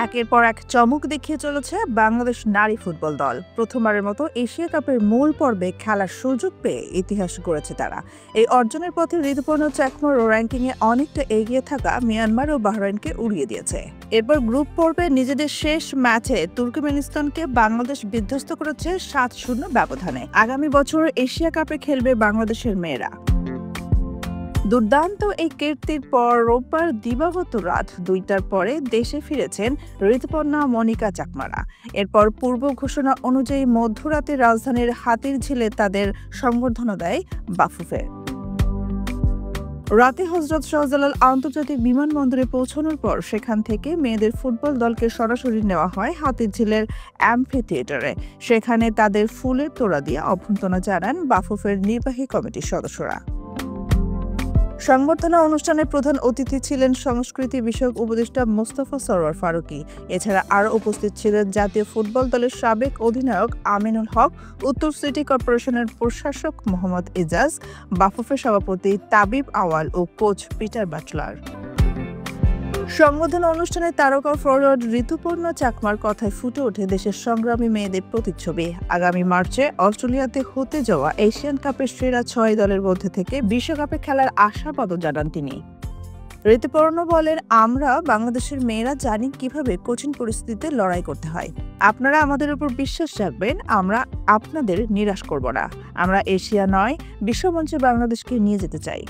একের পর এক চমক দেখিয়ে চলেছে বাংলাদেশ নারী ফুটবল দল। প্রথমবারের মতো এশিয়া কাপের মূল পর্বে খেলার সুযোগ পেয়ে ইতিহাস গড়েছে তারা। এই অর্জনের পথে ঋতুপর্ণ চাকমার র্যাঙ্কিংয়ে অনেকটা এগিয়ে থাকা মিয়ানমার ও বাহরাইনকে উড়িয়ে দিয়েছে। এরপর গ্রুপ পর্বে নিজেদের শেষ ম্যাচে তুর্কমেনিস্তানকে বাংলাদেশ বিধ্বস্ত করেছে ৭-০ ব্যবধানে। আগামী বছর এশিয়া কাপে খেলবে বাংলাদেশের মেয়েরা। দুর্দান্ত এই কীর্তির পর রোববার দিবাগত রাত ২টার পরে দেশে ফিরেছেন ঋতুপর্ণা মনিকা চাকমারা। এরপর পূর্ব ঘোষণা অনুযায়ী মধ্যরাতে রাজধানীর হাতিরঝিলে তাদের সংবর্ধনা দেয় বাফুফে। রাতে হযরত শাহজালাল আন্তর্জাতিক বিমানবন্দরে পৌঁছানোর পর সেখান থেকে মেয়েদের ফুটবল দলকে সরাসরি নেওয়া হয় হাতিরঝিলের অ্যাম্ফি থিয়েটারে। সেখানে তাদের ফুলের তোড়া দিয়ে অভ্যর্থনা জানান বাফুফের নির্বাহী কমিটির সদস্যরা। সংবর্ধনা অনুষ্ঠানে প্রধান অতিথি ছিলেন সংস্কৃতি বিষয়ক উপদেষ্টা মোস্তফা সরোয়ার ফারুকী। এছাড়া আরও উপস্থিত ছিলেন জাতীয় ফুটবল দলের সাবেক অধিনায়ক আমিনুল হক, উত্তর সিটি কর্পোরেশনের প্রশাসক মোহাম্মদ এজাজ, বাফুফের সভাপতি তাবিব আওয়াল ও কোচ পিটার বাটলার। সংবর্ধনা অনুষ্ঠানে তারকা ফরওয়ার্ড ঋতুপর্ণা চাকমার কথায় ফুটে ওঠে দেশের সংগ্রামী মেয়েদের প্রতিচ্ছবি। আগামী মার্চে অস্ট্রেলিয়াতে হতে যাওয়া এশিয়ান কাপের সেরা ৬ দলের মধ্যে থেকে বিশ্বকাপে খেলার আশাবাদও জানান তিনি। ঋতুপর্ণ বলেন, আমরা বাংলাদেশের মেয়েরা জানি কিভাবে কঠিন পরিস্থিতিতে লড়াই করতে হয়। আপনারা আমাদের উপর বিশ্বাস রাখবেন, আমরা আপনাদের নিরাশ করব না। আমরা এশিয়া নয়, বিশ্বমঞ্চে বাংলাদেশকে নিয়ে যেতে চাই।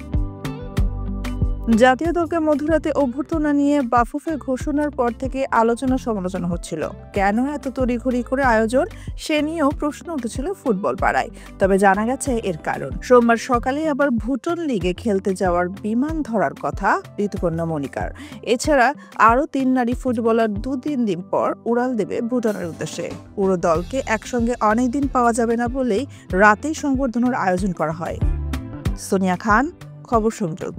জাতীয় দলকে মধ্যরাতে অভ্যর্থনা নিয়ে বাফুফের ঘোষণার পর থেকে আলোচনা সমালোচনা হচ্ছিল। কেন এত তড়িঘড়ি করে আয়োজন, সে নিয়েও প্রশ্ন উঠেছিল ফুটবল পাড়ায়। তবে জানা গেছে এর কারণ। সোমবার সকালে আবার ভুটান লিগে খেলতে যাওয়ার বিমান ধরার কথা ঋতুপর্ণা মনিকার। এছাড়া আরও ৩ নারী ফুটবলার ২-৩ দিন পর উড়াল দেবে ভুটানের উদ্দেশ্যে। পুরো দলকে একসঙ্গে অনেকদিন পাওয়া যাবে না বলেই রাতেই সংবর্ধনার আয়োজন করা হয়। সোনিয়া খান, খবর সংযোগ।